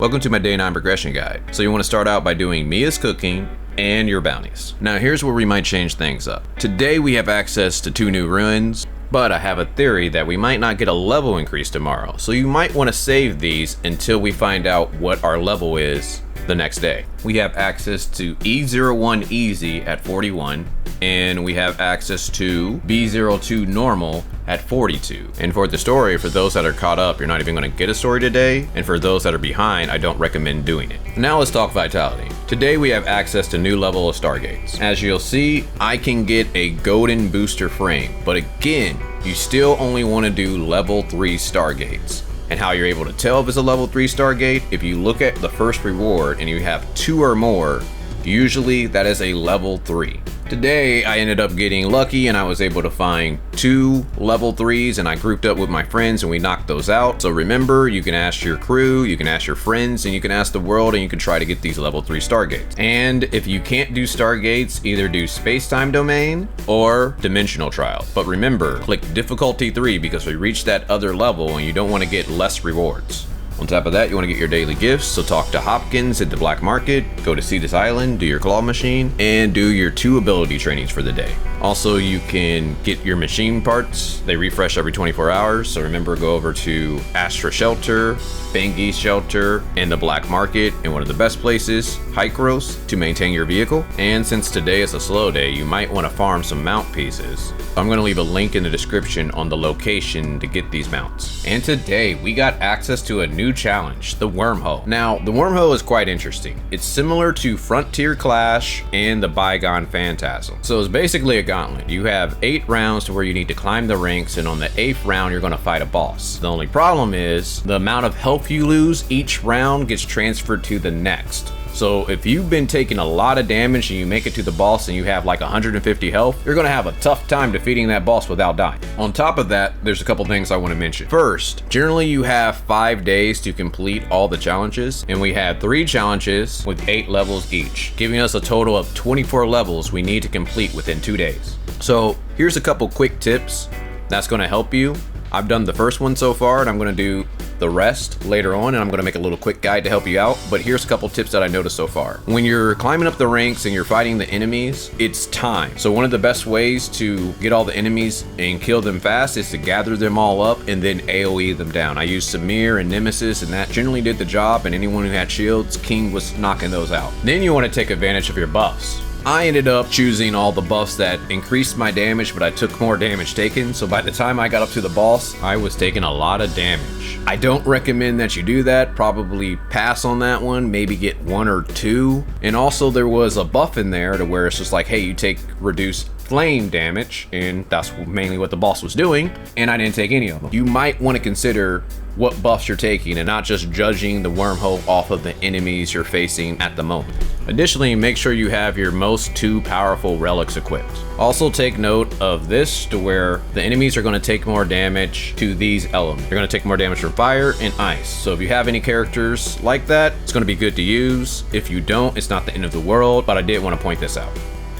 Welcome to my day 9 progression guide. So you want to start out by doing Mia's cooking and your bounties. Now here's where we might change things up. Today we have access to 2 new ruins, but I have a theory that we might not get a level increase tomorrow. So you might want to save these until we find out what our level is the next day. We have access to E01 easy at 41, and we have access to B02 normal at 42. And for the story, for those that are caught up, you're not even going to get a story today, and for those that are behind, I don't recommend doing it. Now let's talk vitality. Today we have access to new level of stargates. As you'll see, I can get a golden booster frame, but again, you still only want to do level 3 stargates. And how you're able to tell if it's a level 3 stargate, if you look at the first reward and you have 2 or more, usually that is a level 3. Today I ended up getting lucky and I was able to find 2 level 3s, and I grouped up with my friends and we knocked those out. So remember, you can ask your crew, you can ask your friends, and you can ask the world, and you can try to get these level 3 stargates. And if you can't do stargates, either do space-time domain or dimensional trial. But remember, click difficulty 3 because we reached that other level and you don't want to get less rewards. On top of that, you want to get your daily gifts, so talk to Hopkins at the black market, go to Cetus Island, do your claw machine, and do your 2 ability trainings for the day. Also, you can get your machine parts. They refresh every 24 hours, so remember, go over to Astra Shelter, Bengi Shelter, and the black market, and one of the best places, Hykros, to maintain your vehicle. And since today is a slow day, you might want to farm some mount pieces. I'm going to leave a link in the description on the location to get these mounts. And today, we got access to a new challenge, the Wormhole. Now, the Wormhole is quite interesting. It's similar to Frontier Clash and the Bygone Phantasm. So it's basically a gauntlet. You have 8 rounds to where you need to climb the ranks, and on the 8th round, you're going to fight a boss. The only problem is the amount of health you lose each round gets transferred to the next. So if you've been taking a lot of damage and you make it to the boss and you have like 150 health, you're gonna have a tough time defeating that boss without dying. On top of that, there's a couple things I want to mention. First, generally you have 5 days to complete all the challenges, and we had 3 challenges with 8 levels each, giving us a total of 24 levels we need to complete within 2 days. So here's a couple quick tips that's gonna help you. I've done the first one so far, and I'm gonna do the rest later on, and I'm gonna make a little quick guide to help you out. But here's a couple tips that I noticed so far. When you're climbing up the ranks and you're fighting the enemies, it's time. So one of the best ways to get all the enemies and kill them fast is to gather them all up and then AoE them down. I used Samir and Nemesis, and that generally did the job, and anyone who had shields, King was knocking those out. Then you wanna take advantage of your buffs. I ended up choosing all the buffs that increased my damage, but I took more damage taken, so by the time I got up to the boss, I was taking a lot of damage. I don't recommend that you do that. Probably pass on that one, maybe get 1 or 2. And also there was a buff in there to where it's just like, hey, you take reduced flame damage, and that's mainly what the boss was doing, and I didn't take any of them. You might want to consider what buffs you're taking and not just judging the wormhole off of the enemies you're facing at the moment. Additionally, make sure you have your most 2 powerful relics equipped. Also take note of this to where the enemies are going to take more damage to these elements. They're going to take more damage from fire and ice. So if you have any characters like that, it's going to be good to use. If you don't, it's not the end of the world, but I did want to point this out.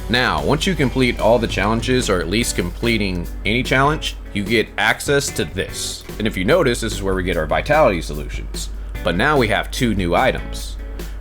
Now, once you complete all the challenges, or at least completing any challenge, you get access to this. And if you notice, this is where we get our vitality solutions. But now we have 2 new items.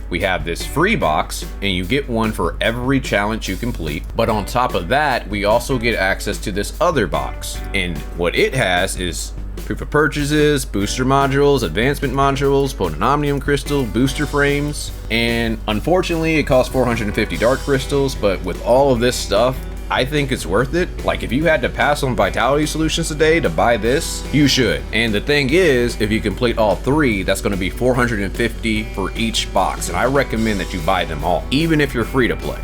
We have this free box, and you get 1 for every challenge you complete. But on top of that, we also get access to this other box. And what it has is proof of purchases, booster modules, advancement modules, potent omnium crystal, booster frames, and unfortunately it costs 450 dark crystals, but with all of this stuff, I think it's worth it. Like, if you had to pass on vitality solutions today to buy this, you should. And the thing is, if you complete all 3, that's going to be 450 for each box, and I recommend that you buy them all, even if you're free to play.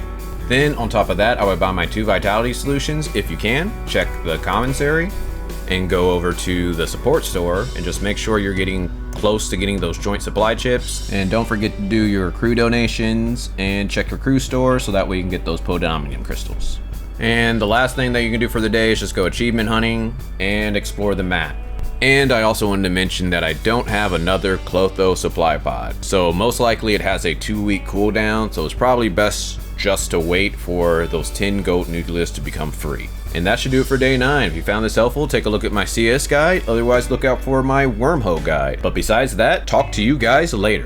Then on top of that, I would buy my 2 vitality solutions if you can. Check the commissary and go over to the support store and just make sure you're getting close to getting those joint supply chips. And don't forget to do your crew donations and check your crew store so that way you can get those potent omnium crystals. And the last thing that you can do for the day is just go achievement hunting and explore the map. And I also wanted to mention that I don't have another Clotho Supply pod. So most likely it has a 2-week cooldown, so it's probably best just to wait for those 10 goat nucleus to become free. And that should do it for day 9. If you found this helpful, take a look at my CS guide. Otherwise, look out for my Wormhole guide. But besides that, talk to you guys later.